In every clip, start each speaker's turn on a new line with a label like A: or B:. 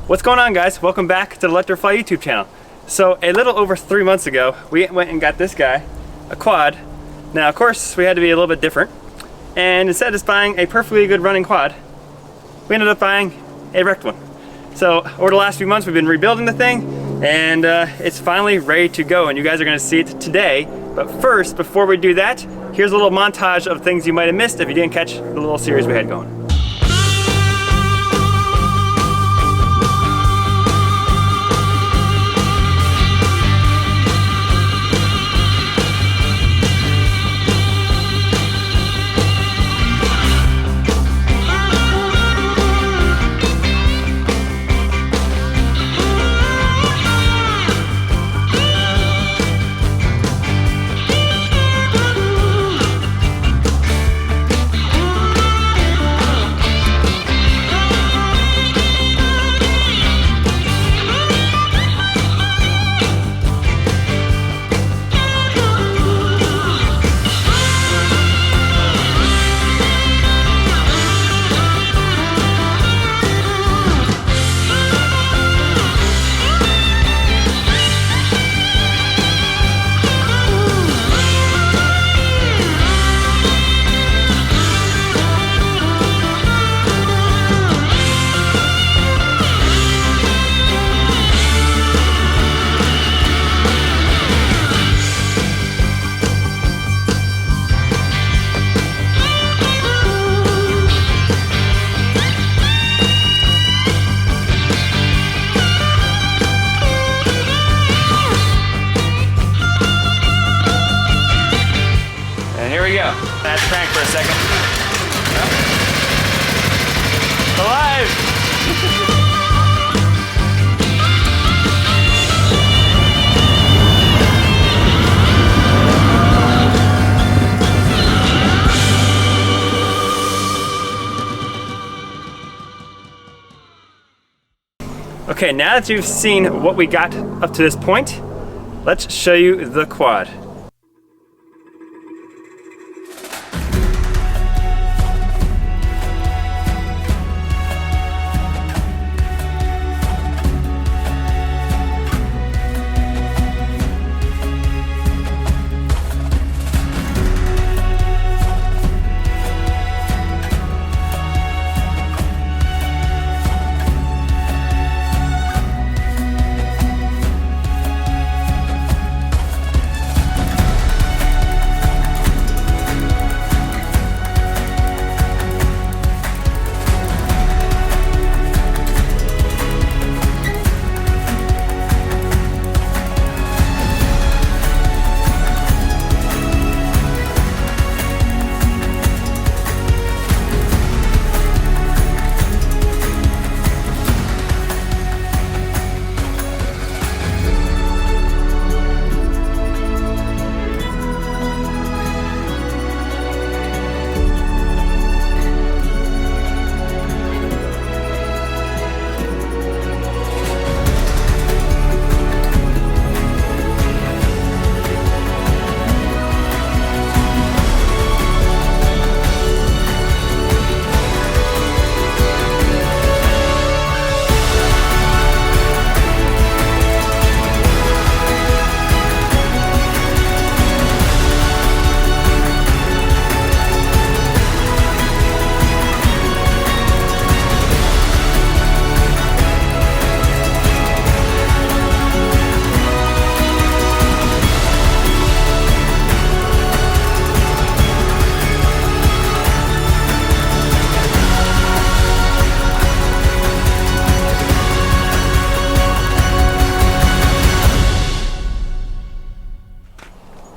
A: What's going on, guys? Welcome back to the Let Her Fly YouTube channel. So a little over 3 months ago, we went and got this guy, a quad. Now, of course, we had to be a little bit different. And instead of just buying a perfectly good running quad, we ended up buying a wrecked one. So over the last few months, we've been rebuilding the thing, and it's finally ready to go, and you guys are gonna see it today. But first, before we do that, here's a little montage of things you might have missed if you didn't catch the little series we had going. That's Frank for a second. Oh. Alive! Okay, now that you've seen what we got up to this point, let's show you the quad.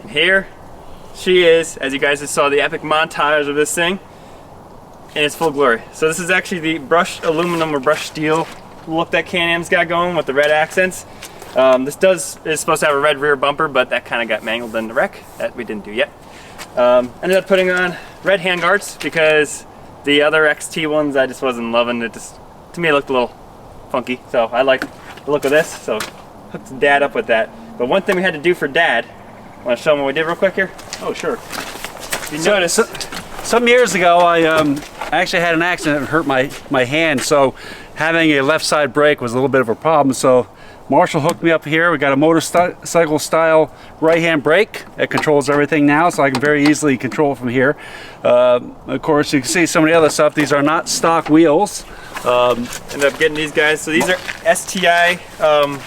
A: Here she is, as you guys just saw the epic montage of this thing in its full glory. So this is actually the brushed aluminum or brushed steel look that Can-Am's got going with the red accents. This is supposed to have a red rear bumper, but that kind of got mangled in the wreck. That we didn't do yet. Ended up putting on red handguards because the other XT ones I just wasn't loving. It just, to me, it looked a little funky. So I like the look of this, so hooked Dad up with that. But one thing we had to do for Dad, want to show him what we did real quick here?
B: Oh, sure.
A: You notice
B: some years ago, I I actually had an accident that hurt my hand, so having a left side brake was a little bit of a problem. So Marshall hooked me up here. We got a motorcycle style right hand brake that controls everything now, so I can very easily control it from here. Of course, you can see some of the other stuff. These are not stock wheels.
A: Ended up getting these guys. So these are STI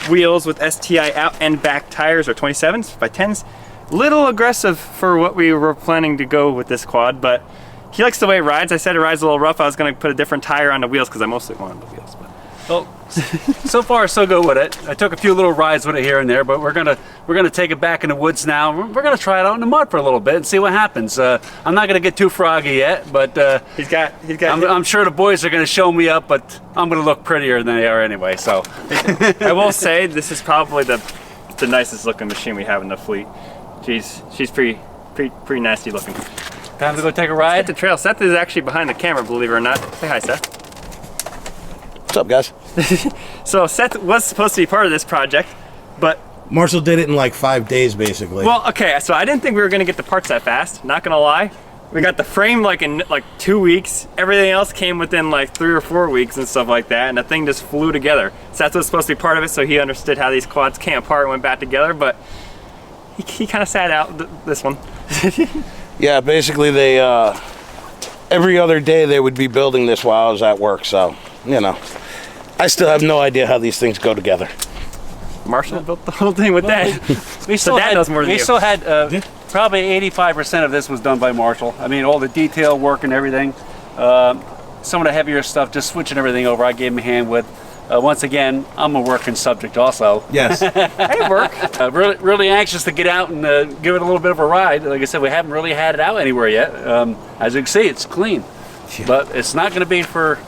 A: wheels with STI out and back tires, or 27s by 10s. Little aggressive for what we were planning to go with this quad, but he likes the way it rides. I said it rides a little rough. I was going to put a different tire on the wheels because I mostly wanted the wheels. But.
B: Well, so far so good with it. I took a few little rides with it here and there, but we're gonna take it back in the woods now. We're gonna try it out in the mud for a little bit and see what happens. I'm not gonna get too froggy yet, but
A: he's got.
B: I'm sure the boys are gonna show me up, but I'm gonna look prettier than they are anyway. So
A: I will say this is probably the nicest looking machine we have in the fleet. She's pretty nasty looking.
B: Time to go take a ride.
A: Let's hit the trail. Seth is actually behind the camera, believe it or not. Say hi, Seth.
C: What's up, guys?
A: So Seth was supposed to be part of this project, but
C: Marshall did it in like 5 days, basically.
A: well, okay. So I didn't think we were gonna get the parts that fast. Not gonna lie. We got the frame like in like 2 weeks. Everything else came within like 3 or 4 weeks and stuff like that, and the thing just flew together. Seth was supposed to be part of it, so he understood how these quads came apart and went back together, but he kind of sat out this one.
C: Yeah, basically they every other day they would be building this while I was at work, so you know, I still have no idea how these things go together.
A: Marshall built the whole thing with Dad.
B: We still
A: Dad knows more than you.
B: We still had probably 85% of this was done by Marshall. I mean, all the detail work and everything. Some of the heavier stuff, just switching everything over, I gave him a hand with. Once again, I'm a working subject also.
C: Yes.
A: Hey, work.
B: Really anxious to get out and give it a little bit of a ride. Like I said, we haven't really had it out anywhere yet. As you can see, it's clean.
C: Yeah.
B: But it's not going to be for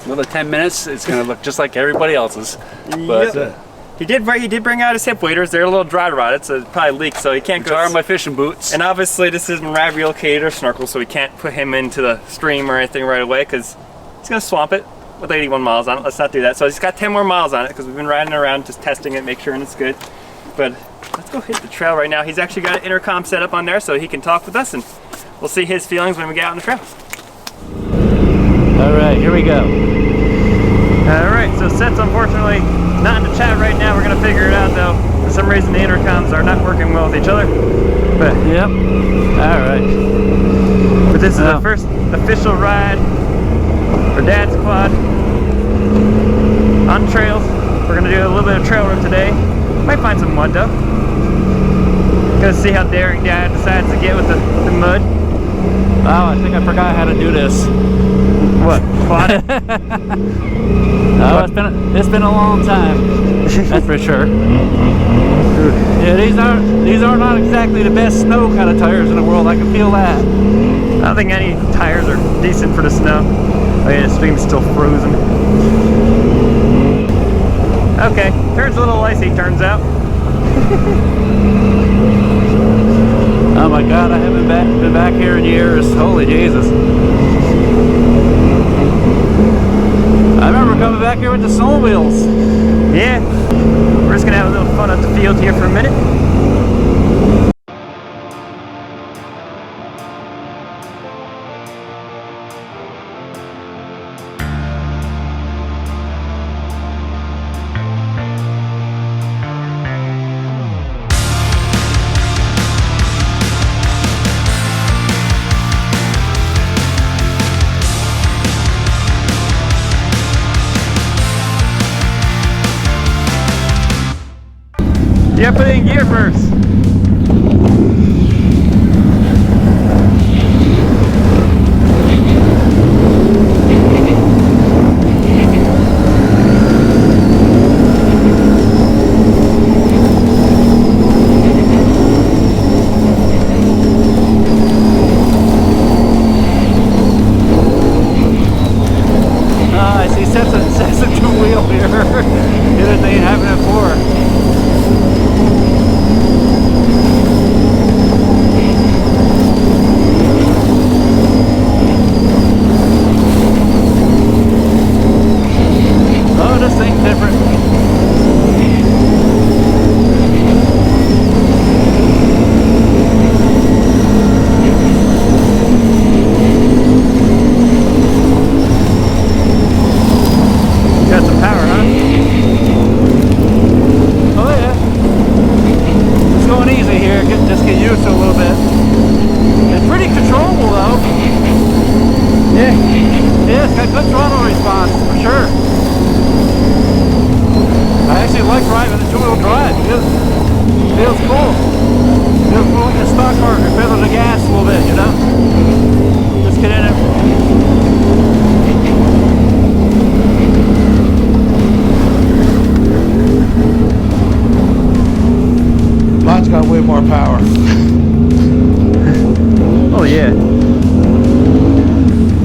B: another 10 minutes. It's going to look just like everybody else's. But
A: Yep. He did bring out his hip waders. They're a little dry rotted, so it probably leaked, so he can't go.
B: my fishing boots.
A: And obviously this isn't rad relocated or snorkel, so we can't put him into the stream or anything right away because he's going to swamp it with 81 miles on it. Let's not do that. So he's got 10 more miles on it because we've been riding around just testing it, make sure it's good. But let's go hit the trail right now. He's actually got an intercom set up on there so he can talk with us, and we'll see his feelings when we get out on the trail.
B: All right, here we go.
A: All right, so Seth's unfortunately not in the chat right now. We're gonna figure it out though. For some reason the intercoms are not working well with each other. But
B: Yep. All right.
A: But this is the first official ride for Dad's quad on trails. We're gonna do a little bit of trail work today. Might find some mud though. Gonna see how daring Dad decides to get with the mud.
B: Oh, I think I forgot how to do this.
A: What? Quad?
B: Oh, it's been a long time. That's for sure. Yeah, these are not exactly the best snow kind of tires in the world. I can feel that.
A: I don't think any tires are decent for the snow. Oh yeah, the stream's still frozen. Okay, turns a little icy, turns out.
B: Oh my God, I haven't been back here in years. Holy Jesus. I remember coming back here with the snowmobiles.
A: Yeah, we're just gonna have a little fun at the field here for a minute. Yeah, put it in gear first.
B: I see sets a two wheel here. The other thing having it for. Oh, this thing's different.
C: bit more power.
A: Oh yeah.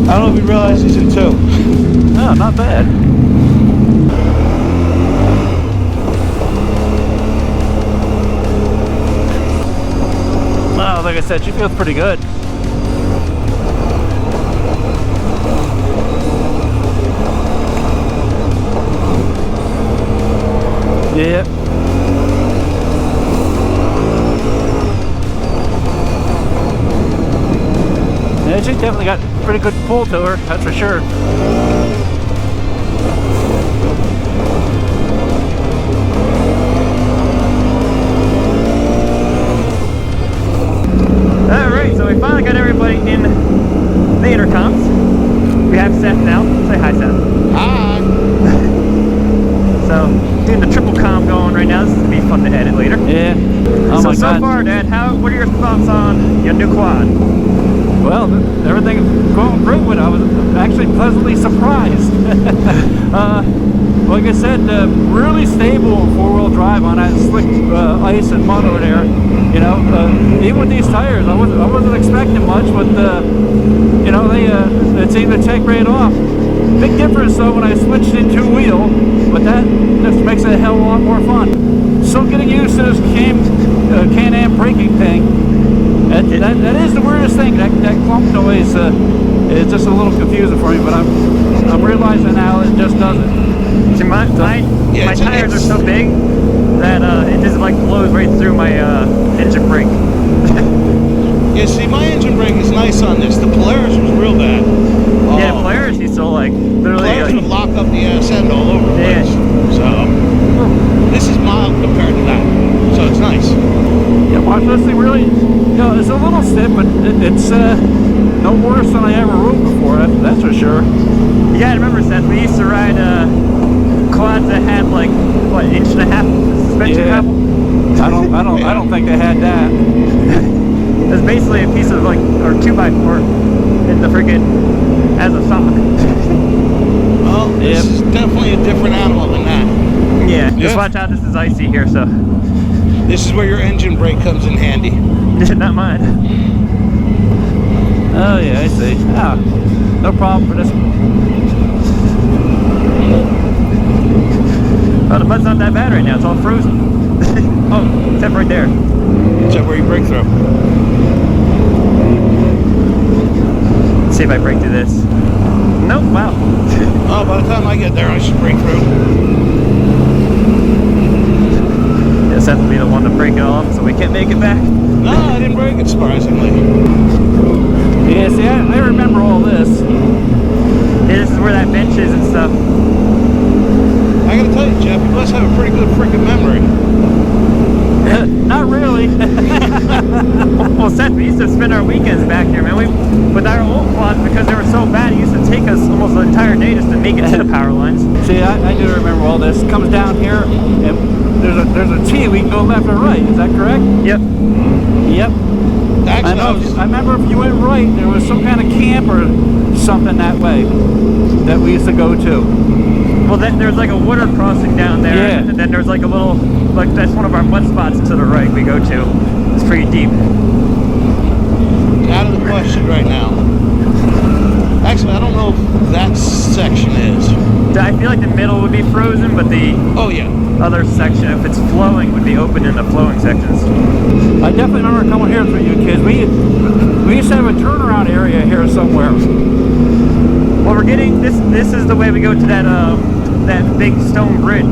C: I don't know if you realize he's in 2.
B: Oh, not bad. Well, like I said, she feels pretty good. Yeah. Yeah, she's definitely got pretty good pull to her, that's for sure.
A: Alright, so we finally got everybody in the intercoms. We have Seth now. Say hi, Seth.
C: Hi.
A: So, getting the triple comm going right now. This is going to be fun to edit later.
B: Yeah. Oh
A: So
B: my God.
A: far, Dad, what are your thoughts on your new quad?
B: Well, everything's going great with it. I was actually pleasantly surprised. Like I said, really stable four-wheel drive on that slick ice and mud over there. You know, even with these tires, I wasn't expecting much, but you know, they seem to take right off. Big difference though when I switched in two-wheel, but that just makes it a hell of a lot more fun. Still getting used to this Can-Am braking thing. That is the weirdest thing. That clump noise is just a little confusing for me, but I'm realizing now it just doesn't.
A: See, my tires are so big that it just like blows right through my engine brake.
C: Yeah, see, my engine brake is nice on this. The Polaris was real bad.
A: Yeah, Polaris used to like literally.
C: Polaris would lock up the ass end all over the
A: Yeah.
C: place. So this is mild compared to that. So it's nice.
B: Yeah, watch this thing really. You know, it's a little stiff, but it's no worse than I ever rode before. That's for sure.
A: You gotta remember, Seth, we used to ride quads that had like what, 1.5 inch suspension
B: Yeah.
A: couple.
B: I don't think they had that.
A: It's basically a piece of like, or 2x4 in the freaking as a sock.
C: Well, this is definitely a different animal than that.
A: Yeah, just watch out. This is icy here, so
C: This is where your engine brake comes in handy.
A: not mine.
B: Oh yeah, I see. Ah, no problem for this.
A: Oh, the mud's not that bad right now. It's all frozen. Oh, except right there.
C: Except where you brake through.
A: Let's see if I break through this. Nope. Wow.
C: Oh, by the time I get there, I should brake through.
A: Yes, Seth will be the one to break it off, so we can't make it back.
C: No, I didn't brake it, surprisingly.
B: Yeah, see, I remember all this.
A: Yeah, this is where that bench is and stuff.
C: I gotta tell you, Jeff, you must have a pretty good freaking memory.
B: Not really.
A: Well, Seth, we used to spend our weekends back here, man. With our old quads, because they were so bad, it used to take us almost the entire day just to make it to the power lines.
B: See, I do remember all this. Comes down here, and there's a T. We can go left or right. Is that correct?
A: Yep.
B: Yep.
C: Actually,
B: I remember if you went right, there was some kind of camp or something that way that we used to go to.
A: Well, then there's like a water crossing down there,
B: Yeah.
A: and then there's like a little, like that's one of our mud spots to the right we go to. It's pretty deep.
C: out of the question right now. Actually, I don't know if that section is.
A: I feel like the middle would be frozen, but the
C: Oh, yeah.
A: other section, if it's flowing, would be open in the flowing sections.
B: I definitely remember coming here with you kids. We used to have a turnaround area here somewhere.
A: Well, we're getting this. This is the way we go to that that big stone bridge.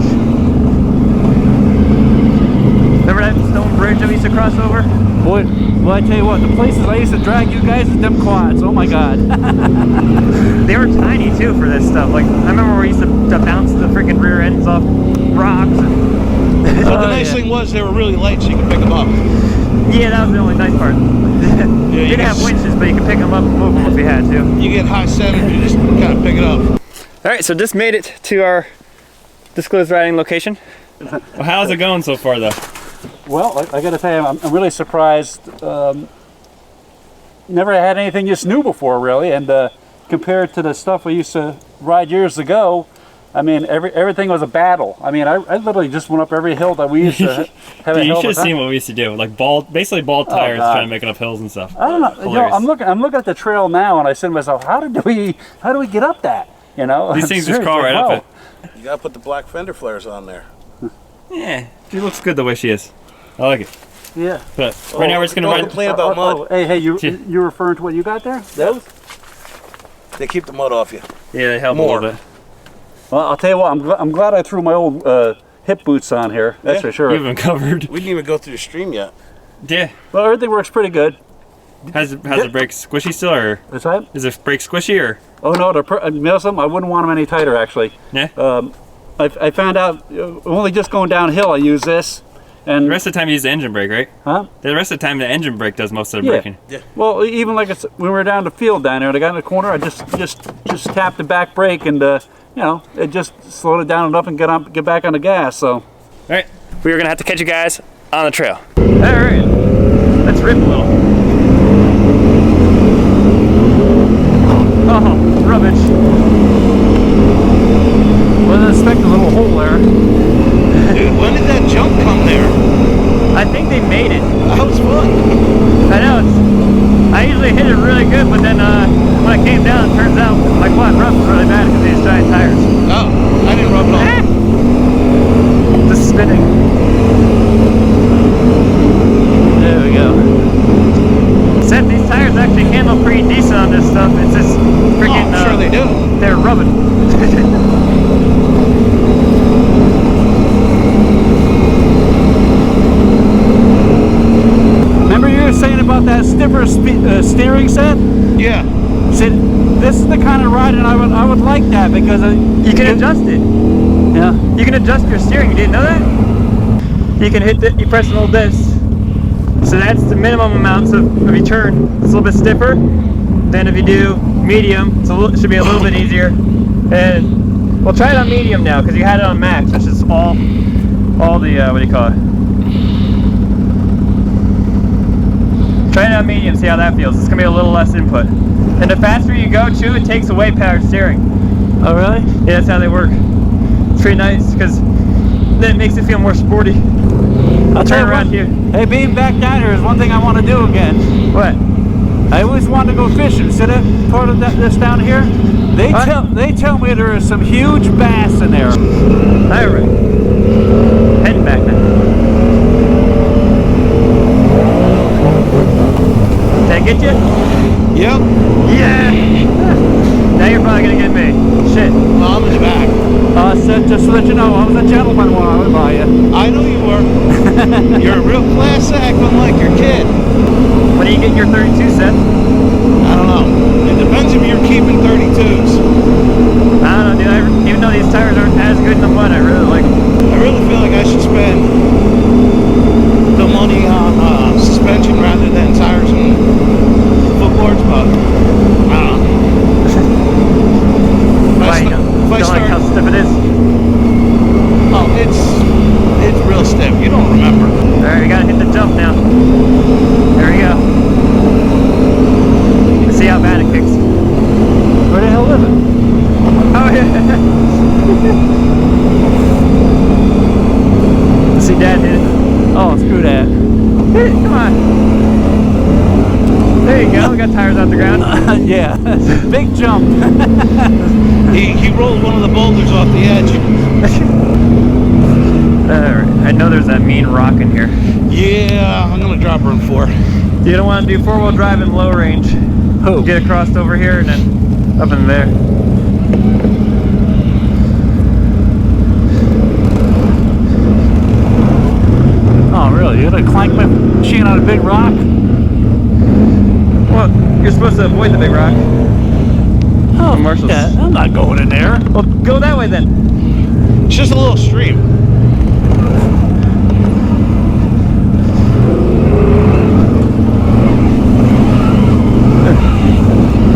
A: Remember that stone bridge that we used to cross over?
B: Boy, well, I tell you what, the places I used to drag you guys is them quads. Oh my God.
A: They were tiny too for this stuff. Like I remember we used to bounce the freaking rear ends off rocks. And
C: But the nice thing was they were really light, so you could pick them up.
A: yeah, that was the only nice part.
C: you
A: Didn't have winches, but you could pick them up and move them if you had to.
C: You get high center, you just kind of pick it up.
A: All right, so just made it to our disclosed riding location. Well, how's it going so far, though?
B: Well, I got to tell you, I'm really surprised. Never had anything this new before, really, and compared to the stuff we used to ride years ago, I mean, everything was a battle. I mean, I literally just went up every hill that we used to have a
A: Dude, you
B: hill
A: should have
B: with.
A: seen what we used to do. Like basically bald tires
B: God.
A: trying to make it up hills and stuff.
B: I don't know. You know,
A: Hilarious.
B: I'm looking at the trail now, and I said to myself, how do we get up that? You know,
A: These things just crawl right up it.
C: You gotta put the black fender flares on there.
A: Yeah, she looks good the way she is. I like it.
B: Yeah.
A: But right now we're just gonna
C: Don't
A: ride.
C: complain about mud.
B: Hey, you referring to what you got there? Those?
C: They keep the mud off you.
A: Yeah, they help
C: More.
A: a little bit.
B: Well, I'll tell you what. I'm glad I threw my old hip boots on here. That's
C: Yeah.
B: for sure.
A: You've been covered.
C: We didn't even go through the stream yet.
A: Yeah.
B: Well, everything works pretty good.
A: How's the brake squishy still, or
B: Is that?
A: is the brake squishy, or?
B: Oh no, you know something? I wouldn't want them any tighter actually.
A: Yeah.
B: I found out only just going downhill I use this, and
A: The rest of the time you use the engine brake, right?
B: huh?
A: The rest of the time the engine brake does most of the
B: Yeah.
A: braking.
B: Well, even like when we were down the field down there, and I got in the corner, I just tapped the back brake, and you know, it just slowed it down enough and get back on the gas. So.
A: All right, we are gonna have to catch you guys on the trail. All right, let's rip a little. Oh, rubbish.
B: Wasn't expecting a little hole there.
C: Dude, when did that jump come there?
A: I think they made it.
C: That was fun.
A: I know. I usually hit it really good, but then when I came down, it turns out my quad rub was really bad because of these giant tires.
C: Oh, I didn't rub it on.
A: Just spinning.
B: There we go.
A: Except these tires actually handle pretty decent on this stuff. It's just freaking.
C: Oh, sure they do.
A: They're rubbing.
B: Remember you were saying about that stiffer steering set?
C: Yeah.
B: See, this is the kind of riding I would like that because
A: You can adjust it.
B: Yeah.
A: You can adjust your steering. You didn't know that? You can hit you press and hold this. So that's the minimum amount. So if you turn, it's a little bit stiffer. Then if you do medium, it should be a little bit easier. And we'll try it on medium now because you had it on max, which is all the what do you call it? Try it on medium, see how that feels. It's gonna be a little less input. And the faster you go too, it takes away power steering.
B: Oh really?
A: Yeah, that's how they work. It's pretty nice because then it makes it feel more sporty.
B: I'll tell
A: Turn
B: you
A: around
B: what,
A: here.
B: Hey, being back down here is one thing I want to do again.
A: What?
B: I always wanted to go fishing. See that part of this down here? They tell me there is some huge bass in there.
A: Alright. Heading back now. Did I get you?
C: Yep.
A: Yeah! Now you're probably gonna get me. Shit.
C: Well, I'm in the back.
B: Just to let you know, I was a gentleman when I went by you.
C: I know you were. You're a real class act, unlike your kid.
A: When do you get your 32 set?
C: I don't know. It depends if you're keeping 32s.
A: I don't know, dude. Even though these tires aren't as good in the mud, I really like them.
C: I really feel like I should spend the money on suspension rather than tires and footboards, but I don't know.
A: Why, you don't like how stiff it is?
C: Oh, it's real stiff. You don't remember.
A: Alright, we gotta hit the jump now. There we go. Let's see how bad it kicks.
B: Where the hell is it?
A: Oh yeah. Let's see Dad hit it.
B: Oh, screw that.
A: Hit it, come on. There you go, we got tires off the ground.
B: Yeah, big jump.
C: He rolled one of the boulders off the edge.
A: Alright, I know there's that mean rock in here.
C: Yeah, I'm gonna drop her in 4.
A: You don't want to do 4-wheel drive in low range.
B: Who?
A: Get across over here and then up in there.
B: Oh, really? You're gonna clank my machine on a big rock?
A: Well, you're supposed to avoid the big rock.
B: Oh,
A: Marshall's.
B: yeah, I'm not going in there.
A: Well, go that way then.
C: It's just a little stream.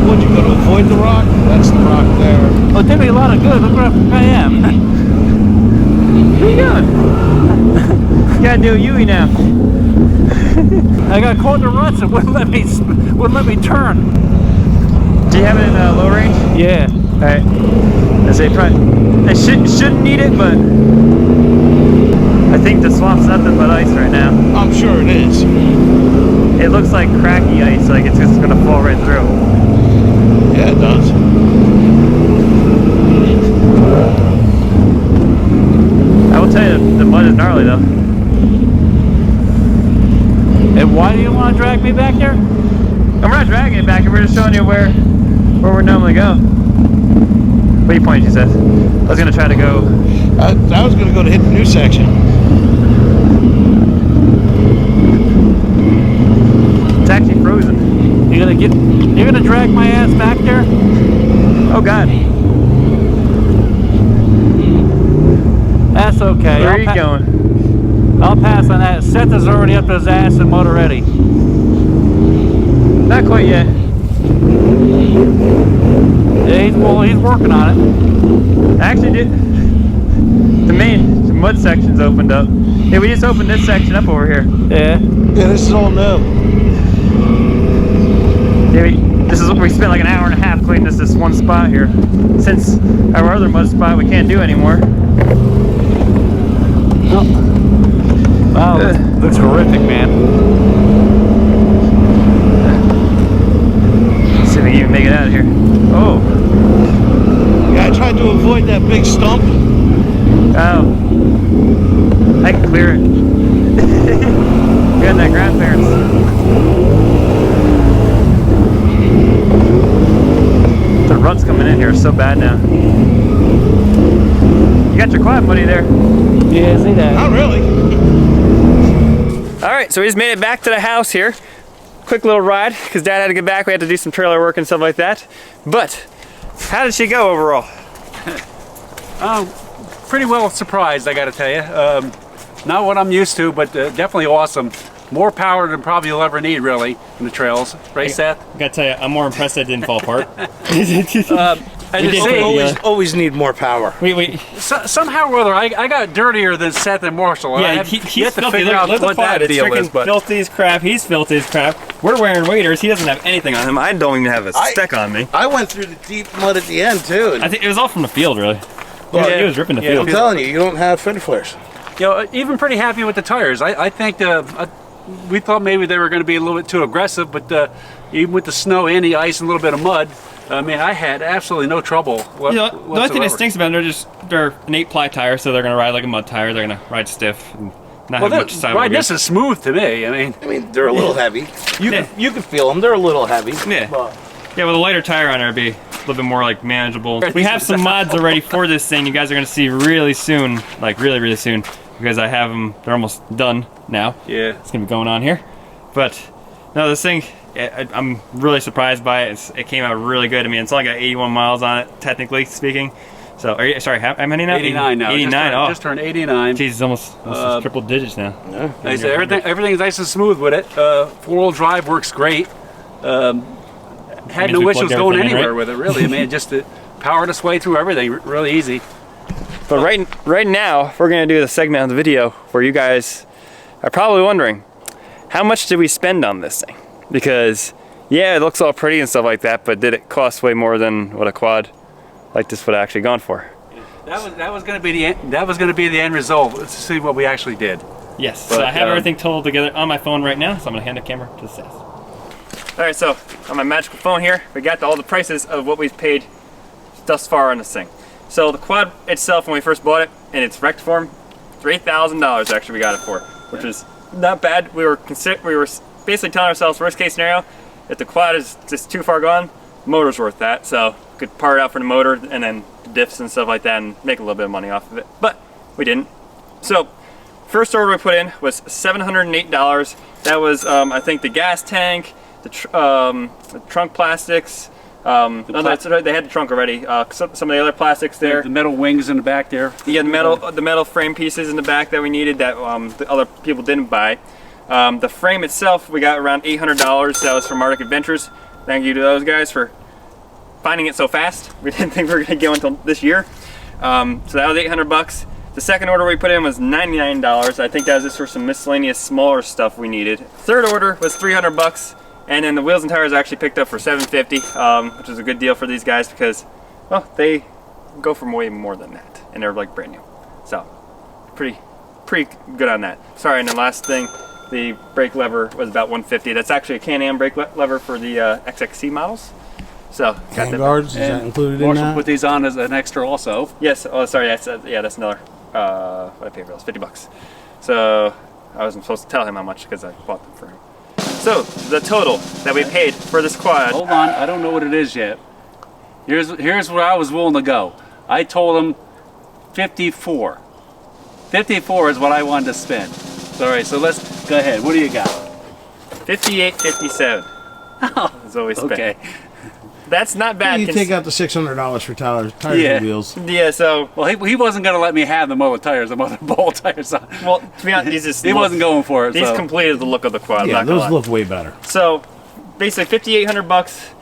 C: Would you go to avoid the rock? That's the rock there.
B: Well, it did me a lot of good. Look where I am.
A: Where you going? You gotta do a Yui now.
B: I got caught in the ruts. It wouldn't let me turn.
A: Do you have it in low range?
B: Yeah.
A: Alright. I say probably, I shouldn't need it, but I think the swamp's nothing but ice right now.
C: I'm sure it is.
A: It looks like cracky ice, like it's just gonna fall right through.
C: Yeah, it does.
A: I will tell you, the mud is gnarly though.
B: And why do you want to drag me back there?
A: We're not dragging it back, we're just showing you where we normally go. What are you pointing, she says? I was gonna try to go.
C: I was gonna go to hit the new section.
A: It's actually frozen.
B: You're gonna drag my ass back there?
A: Oh God.
B: That's okay.
A: Where are you going?
B: I'll pass on that. Seth is already up to his ass in mud already.
A: Not quite yet.
B: Yeah, he's working on it.
A: I actually did. The mud section's opened up. Yeah, we just opened this section up over here.
B: Yeah.
C: Yeah, this is all new.
A: Yeah, we spent like an hour and a half cleaning this one spot here. Since our other mud spot we can't do anymore.
B: Oh. Wow, looks horrific, man.
A: Let's see if we can even make it out of here. Oh.
C: Yeah, I tried to avoid that big stump.
A: Oh. I can clear it. We got that grandparents. The rut's coming in here so bad now. You got your quad buddy there.
B: Yeah, see that?
C: Not really.
A: Alright, so we just made it back to the house here. Quick little ride, because Dad had to get back. We had to do some trailer work and stuff like that. But, how did she go overall?
B: Pretty well surprised, I gotta tell you. Not what I'm used to, but definitely awesome. More power than probably you'll ever need, really, in the trails. Right, Seth?
A: I gotta tell you, I'm more impressed that it didn't fall apart.
B: And
A: did
C: Always need more power.
B: somehow or other, I got dirtier than Seth and Marshall. And
A: Yeah,
B: I have
A: he's
B: yet to
A: filthy.
B: figure out
A: Look
B: what
A: at
B: that
A: the
B: deal
A: quad.
B: is.
A: It's
B: But
A: filthy as crap. He's filthy as crap. We're wearing waders. He doesn't have anything on him. I don't even have a speck on me.
C: I went through the deep mud at the end too.
A: I think it was all from the field, really.
C: Well,
A: He was ripping the
C: I'm
A: field.
C: telling you, you don't have fin flares.
B: you know, even pretty happy with the tires. I think we thought maybe they were going to be a little bit too aggressive, but even with the snow and the ice and a little bit of mud, I mean, I had absolutely no trouble whatsoever.
A: The only thing that stinks about them, they're an 8-ply tire, so they're gonna ride like a mud tire. They're gonna ride stiff and not have much time.
B: Right, this is smooth to me. I mean,
C: They're a little heavy. You can feel them. They're a little heavy.
A: Yeah.
C: But
A: Yeah, with a lighter tire on there, it'd be a little bit more like manageable. We have some mods already for this thing. You guys are gonna see really soon, like really soon, because I have them. They're almost done now.
B: yeah.
A: It's gonna be going on here, but no, this thing. I'm really surprised by it. It came out really good. I mean, it's only got 81 miles on it, technically speaking. So, sorry, how many now?
B: 89 now.
A: 89.
B: Just turned 89.
A: Jeez, it's almost triple digits now.
C: yeah.
B: Like I said, everything's nice and smooth with it. 4-wheel drive works great. Had
A: Means
B: no
A: we
B: issues
A: plugged
B: going
A: everything in,
B: anywhere
A: right?
B: with it, really. I mean, just to powered its way through everything really easy.
A: But right now, we're gonna do the segment of the video where you guys are probably wondering, how much did we spend on this thing? Because yeah, it looks all pretty and stuff like that, but did it cost way more than what a quad like this would have actually gone for?
B: That was going to be the end result. Let's see what we actually did.
A: Yes.
B: But,
A: so I have everything totaled together on my phone right now, so I'm gonna hand the camera to Seth. All right, so on my magical phone here, we got all the prices of what we've paid thus far on this thing. So the quad itself, when we first bought it in its wrecked form, $3,000 actually we got it for, which is not bad. We were basically telling ourselves, worst case scenario, if the quad is just too far gone, the motor's worth that. So we could part it out for the motor and then diffs and stuff like that and make a little bit of money off of it. But we didn't. So first order we put in was $708. That was, I think, the gas tank, the trunk plastics. They had the trunk already. Some of the other plastics there.
B: The metal wings in the back there.
A: Yeah, the metal frame pieces in the back that we needed that the other people didn't buy. The frame itself, we got around $800. That was from Arctic Adventures. Thank you to those guys for finding it so fast. We didn't think we were going to get until this year. So that was 800 bucks. The second order we put in was $99. I think that was just for some miscellaneous smaller stuff we needed. Third order was 300 bucks. And then the wheels and tires actually picked up for $750, which is a good deal for these guys because Well, they go for way more than that, and they're like brand new. So, pretty good on that. Sorry, and the last thing, the brake lever was about $150. That's actually a Can-Am brake lever for the XXC models. So, got that.
C: Handguards, is that included in
B: Marshall
C: that?
B: put these on as an extra also.
A: Yes. Oh, sorry. That's another. What I paid for those, $50. So I wasn't supposed to tell him how much because I bought them for him. So the total that we paid for this quad.
B: Hold on, I don't know what it is yet. Here's where I was willing to go. I told him 54. 54 is what I wanted to spend. All right, so let's go ahead. What do you got?
A: 58.57. Is what we spent.
B: Okay.
A: That's not bad.
C: You take out the $600 for tires and wheels.
A: Yeah. So
B: Well, he wasn't going to let me have the other tires, the other ball tires.
A: well, to be honest,
B: He wasn't going for it.
A: These
B: So.
A: completed the look of the quad.
C: Yeah,
A: I'm not gonna
C: those
A: lie.
C: look way better.
A: So basically, $5,800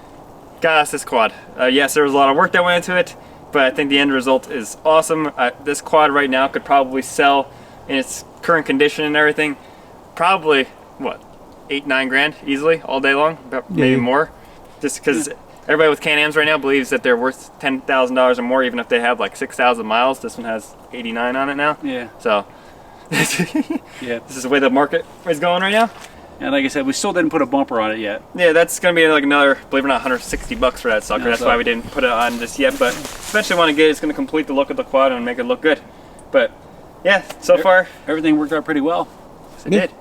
A: got us this quad. Yes, there was a lot of work that went into it, but I think the end result is awesome. This quad right now could probably sell in its current condition and everything, probably what, 8-9 grand easily all day long, maybe more, just because everybody with Can-Ams right now believes that they're worth $10,000 or more, even if they have like 6,000 miles. This one has 89 on it now.
B: Yeah.
A: So
B: Yeah.
A: this is the way the market is going right now.
B: And like I said, we still didn't put a bumper on it yet.
A: Yeah, that's gonna be like another, believe it or not, $160 for that sucker.
B: Yeah,
A: That's
B: so-
A: why we didn't put it on just yet. But eventually, want to get it. It's gonna complete the look of the quad and make it look good. But yeah, so far
B: Everything worked out pretty well.
A: it did.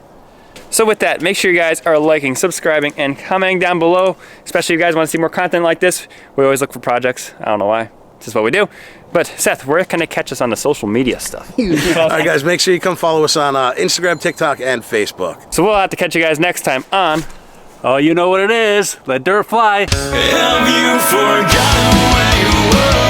A: So with that, make sure you guys are liking, subscribing, and commenting down below. Especially if you guys want to see more content like this. We always look for projects. I don't know why. It's just what we do. But Seth, where can they catch us on the social media stuff?
C: All right, guys, make sure you come follow us on Instagram, TikTok, and Facebook.
A: So we'll have to catch you guys next time on.
B: Oh, you know what it is. Let dirt fly.
D: Have you forgotten where you were?